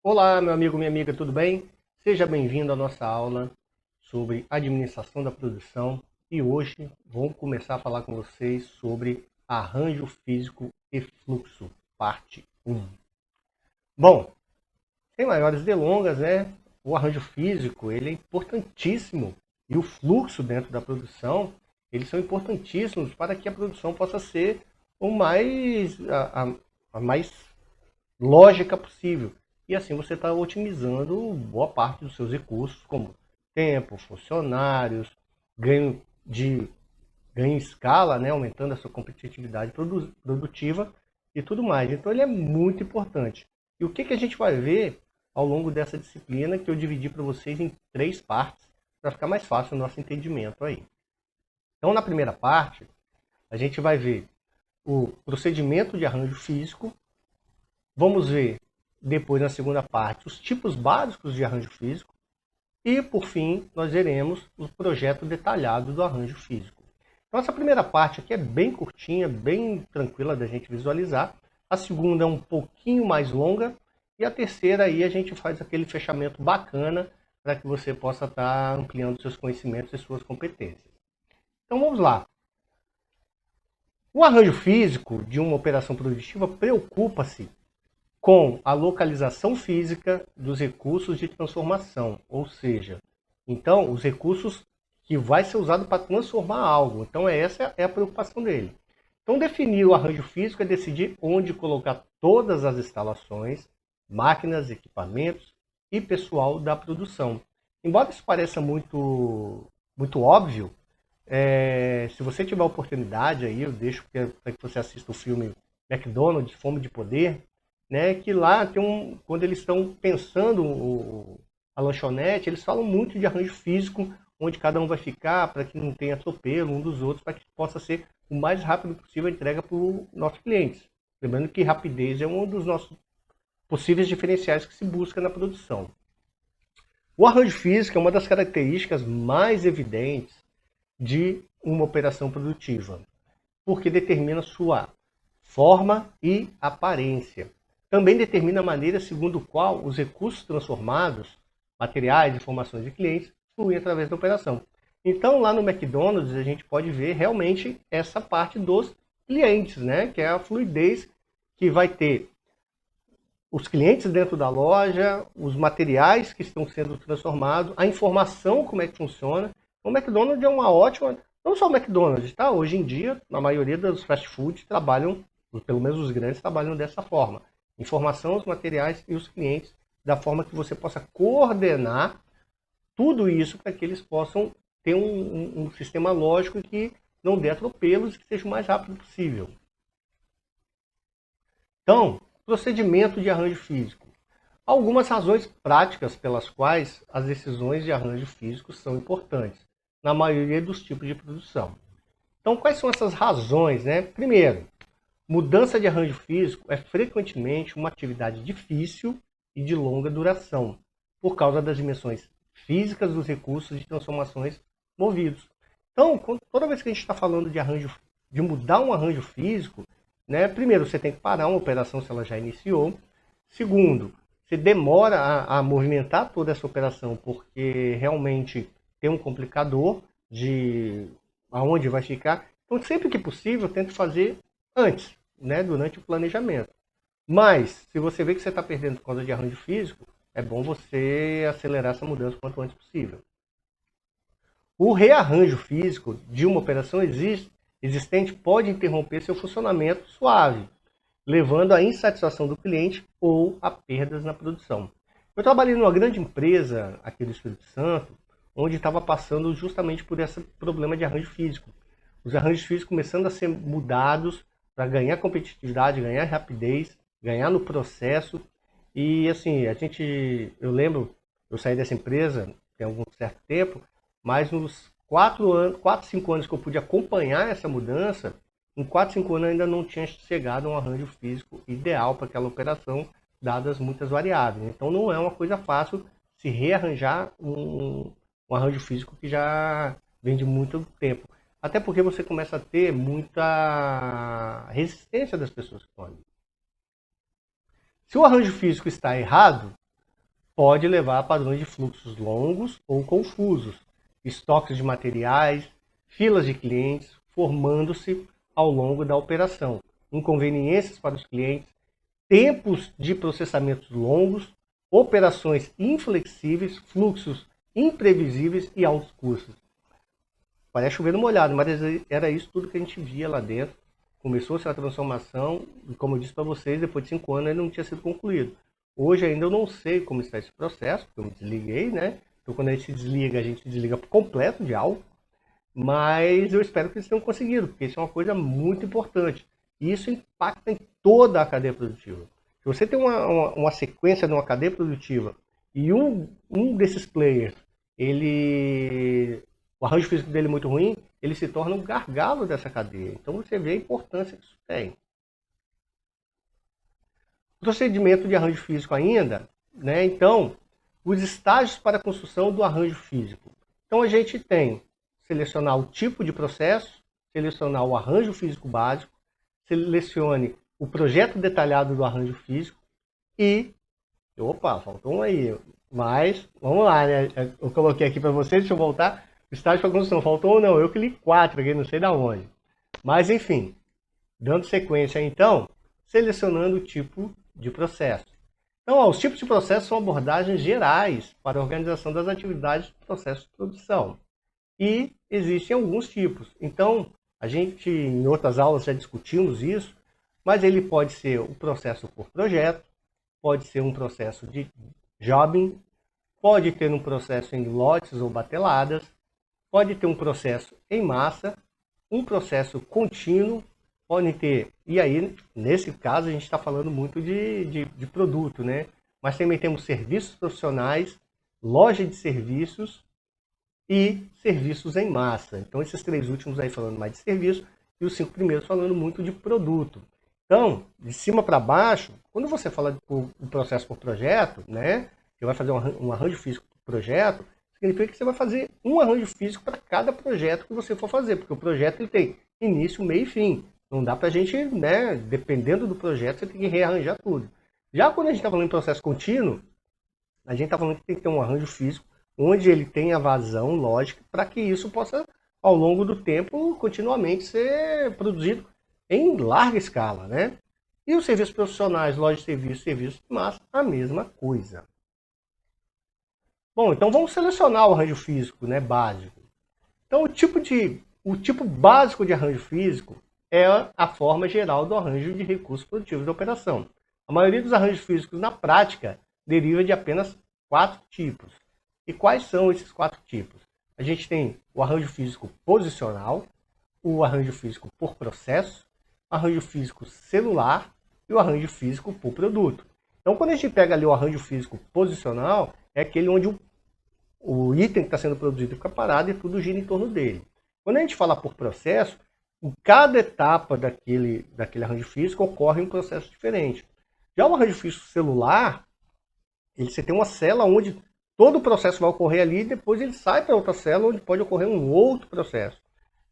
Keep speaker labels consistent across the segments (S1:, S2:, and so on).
S1: Olá, meu amigo, minha amiga, tudo bem? Seja bem-vindo à nossa aula sobre administração da produção e hoje vamos começar a falar com vocês sobre arranjo físico e fluxo, parte 1. Bom, sem maiores delongas, né? O arranjo físico ele é importantíssimo e o fluxo dentro da produção eles são importantíssimos para que a produção possa ser o mais a mais lógica possível. E assim você está otimizando boa parte dos seus recursos, como tempo, funcionários, ganho de ganho em escala, né, aumentando a sua competitividade produtiva e tudo mais. Então ele é muito importante. E o que a gente vai ver ao longo dessa disciplina que eu dividi para vocês em 3 partes, para ficar mais fácil o nosso entendimento aí. Então na primeira parte, a gente vai ver o procedimento de arranjo físico. Vamos ver depois na segunda parte os tipos básicos de arranjo físico e por fim nós veremos o projeto detalhado do arranjo físico. Então essa primeira parte aqui é bem curtinha, bem tranquila da gente visualizar. A segunda é um pouquinho mais longa e a terceira aí a gente faz aquele fechamento bacana para que você possa estar ampliando seus conhecimentos e suas competências. Então vamos lá. O arranjo físico de uma operação produtiva preocupa-se com a localização física dos recursos de transformação, ou seja, então os recursos que vai ser usado para transformar algo. Então essa é a preocupação dele. Então definir o arranjo físico é decidir onde colocar todas as instalações, máquinas, equipamentos e pessoal da produção. Embora isso pareça muito óbvio, se você tiver oportunidade aí, eu deixo para que você assista o filme McDonald's, Fome de Poder, né, que lá tem quando eles estão pensando a lanchonete, eles falam muito de arranjo físico, onde cada um vai ficar, para que não tenha atropelo um dos outros, para que possa ser o mais rápido possível a entrega para os nossos clientes. Lembrando que rapidez é um dos nossos possíveis diferenciais que se busca na produção. O arranjo físico é uma das características mais evidentes de uma operação produtiva, porque determina sua forma e aparência. Também determina a maneira segundo a qual os recursos transformados, materiais, informações de clientes, fluem através da operação. Então, lá no McDonald's, a gente pode ver realmente essa parte dos clientes, né? Que é a fluidez que vai ter os clientes dentro da loja, os materiais que estão sendo transformados, a informação, como é que funciona. O McDonald's é uma ótima, não só o McDonald's, tá? Hoje em dia, a maioria dos fast foods trabalham, pelo menos os grandes, trabalham dessa forma. Informação, os materiais e os clientes, da forma que você possa coordenar tudo isso para que eles possam ter um sistema lógico que não dê atropelos e que seja o mais rápido possível. Então, procedimento de arranjo físico. Algumas razões práticas pelas quais as decisões de arranjo físico são importantes, na maioria dos tipos de produção. Então, quais são essas razões, né? Primeiro, mudança de arranjo físico é frequentemente uma atividade difícil e de longa duração, por causa das dimensões físicas dos recursos de transformações movidos. Então, toda vez que a gente está falando de mudar um arranjo físico, né, primeiro você tem que parar uma operação se ela já iniciou. Segundo, você demora a movimentar toda essa operação porque realmente tem um complicador de aonde vai ficar. Então, sempre que possível, tente fazer antes, né, durante o planejamento. Mas, se você vê que você está perdendo por causa de arranjo físico, é bom você acelerar essa mudança o quanto antes possível. O rearranjo físico de uma operação existente pode interromper seu funcionamento suave, levando à insatisfação do cliente ou a perdas na produção. Eu trabalhei numa grande empresa aqui do Espírito Santo, onde estava passando justamente por esse problema de arranjo físico. Os arranjos físicos começando a ser mudados para ganhar competitividade, ganhar rapidez, ganhar no processo. E assim, eu lembro, eu saí dessa empresa tem algum certo tempo, mas nos 5 anos que eu pude acompanhar essa mudança, em 4, 5 anos ainda não tinha chegado a um arranjo físico ideal para aquela operação, dadas muitas variáveis. Então não é uma coisa fácil se rearranjar um arranjo físico que já vem de muito tempo. Até porque você começa a ter muita resistência das pessoas que estão ali. Se o arranjo físico está errado, pode levar a padrões de fluxos longos ou confusos, estoques de materiais, filas de clientes, formando-se ao longo da operação, inconveniências para os clientes, tempos de processamentos longos, operações inflexíveis, fluxos imprevisíveis e altos custos. Parece chover no molhado, mas era isso tudo que a gente via lá dentro. Começou-se a transformação, e como eu disse para vocês, depois de 5 anos ainda não tinha sido concluído. Hoje ainda eu não sei como está esse processo, porque eu me desliguei, né? Então quando a gente se desliga por completo de algo, mas eu espero que eles tenham conseguido, porque isso é uma coisa muito importante. E isso impacta em toda a cadeia produtiva. Se você tem uma sequência de uma cadeia produtiva e um desses players, o arranjo físico dele é muito ruim, ele se torna um gargalo dessa cadeia. Então você vê a importância que isso tem. Procedimento de arranjo físico ainda, né? Então, os estágios para a construção do arranjo físico. Então a gente tem selecionar o tipo de processo, selecionar o arranjo físico básico, selecione o projeto detalhado do arranjo físico e... Opa, faltou um aí. Mas, vamos lá, né? Eu coloquei aqui para vocês, deixa eu voltar. Estágio para construção, faltou ou não? Eu que li 4 aqui, não sei da onde. Mas, enfim, dando sequência então, selecionando o tipo de processo. Então, os tipos de processo são abordagens gerais para a organização das atividades do processo de produção. E existem alguns tipos. Então, a gente, em outras aulas, já discutimos isso, mas ele pode ser o processo por projeto, pode ser um processo de jobbing, pode ter um processo em lotes ou bateladas, pode ter um processo em massa, um processo contínuo, pode ter, e aí, nesse caso, a gente está falando muito de produto, né? Mas também temos serviços profissionais, loja de serviços e serviços em massa. Então, esses 3 últimos aí falando mais de serviço e os 5 primeiros falando muito de produto. Então, de cima para baixo, quando você fala do processo por projeto, né? Você vai fazer um arranjo físico por projeto, significa que você vai fazer um arranjo físico para cada projeto que você for fazer, porque o projeto ele tem início, meio e fim. Não dá para a gente, né, dependendo do projeto, você tem que rearranjar tudo. Já quando a gente está falando em processo contínuo, a gente está falando que tem que ter um arranjo físico, onde ele tem a vazão lógica, para que isso possa, ao longo do tempo, continuamente ser produzido em larga escala, né? E os serviços profissionais, loja de serviço, serviço de massa, a mesma coisa. Bom, então vamos selecionar o arranjo físico, né, básico. Então o tipo básico de arranjo físico é a forma geral do arranjo de recursos produtivos da operação. A maioria dos arranjos físicos na prática deriva de apenas 4 tipos. E quais são esses 4 tipos? A gente tem o arranjo físico posicional, o arranjo físico por processo, o arranjo físico celular e o arranjo físico por produto. Então, quando a gente pega ali o arranjo físico posicional, é aquele onde o item que está sendo produzido fica parado e tudo gira em torno dele. Quando a gente fala por processo, em cada etapa daquele arranjo físico ocorre um processo diferente. Já o arranjo físico celular, você tem uma célula onde todo o processo vai ocorrer ali e depois ele sai para outra célula onde pode ocorrer um outro processo.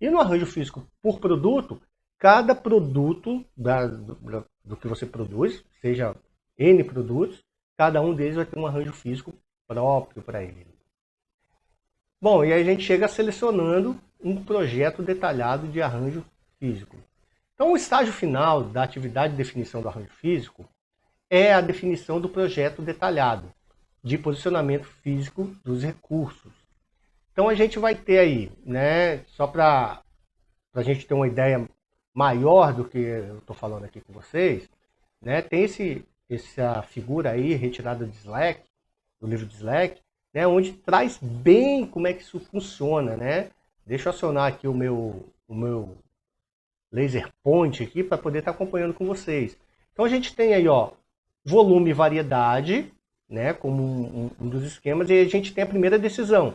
S1: E no arranjo físico por produto, cada produto do que você produz, seja N produtos, cada um deles vai ter um arranjo físico próprio para ele. Bom, e aí a gente chega selecionando um projeto detalhado de arranjo físico. Então, o estágio final da atividade de definição do arranjo físico é a definição do projeto detalhado de posicionamento físico dos recursos. Então, a gente vai ter aí, né, só para a gente ter uma ideia maior do que eu estou falando aqui com vocês, né, tem essa figura aí retirada de Slack, do livro de Slack, né, onde traz bem como é que isso funciona, né? Deixa eu acionar aqui o meu laser point aqui para poder estar acompanhando com vocês. Então a gente tem aí, ó, volume e variedade, né, como um dos esquemas, e a gente tem a primeira decisão,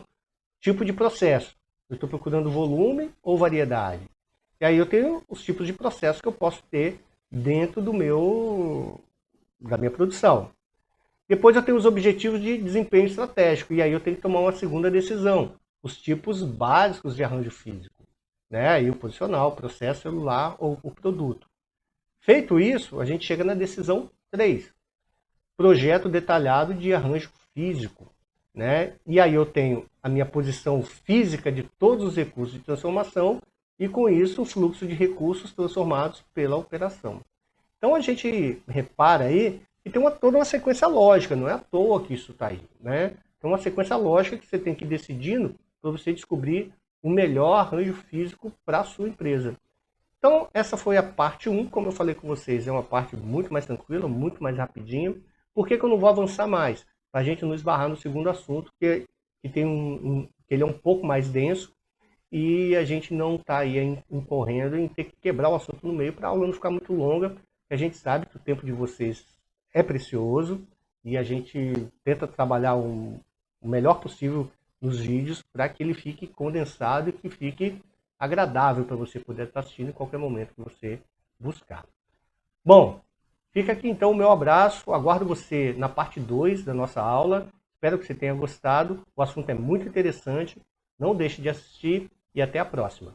S1: tipo de processo. Eu estou procurando volume ou variedade. E aí eu tenho os tipos de processo que eu posso ter dentro da minha produção. Depois eu tenho os objetivos de desempenho estratégico, e aí eu tenho que tomar uma segunda decisão, os tipos básicos de arranjo físico, né? Aí o posicional, o processo celular ou o produto. Feito isso, a gente chega na decisão 3, projeto detalhado de arranjo físico, né? E aí eu tenho a minha posição física de todos os recursos de transformação e com isso o fluxo de recursos transformados pela operação. Então a gente repara aí que tem toda uma sequência lógica, não é à toa que isso está aí, né? Tem uma sequência lógica que você tem que ir decidindo para você descobrir o melhor arranjo físico para a sua empresa. Então essa foi a parte 1, como eu falei com vocês, é uma parte muito mais tranquila, muito mais rapidinha. Por que eu não vou avançar mais? Para a gente não esbarrar no segundo assunto, que que ele é um pouco mais denso e a gente não está aí incorrendo em ter que quebrar o assunto no meio para a aula não ficar muito longa. A gente sabe que o tempo de vocês é precioso e a gente tenta trabalhar o melhor possível nos vídeos para que ele fique condensado e que fique agradável para você poder estar assistindo em qualquer momento que você buscar. Bom, fica aqui então o meu abraço, aguardo você na parte 2 da nossa aula, espero que você tenha gostado, o assunto é muito interessante, não deixe de assistir e até a próxima.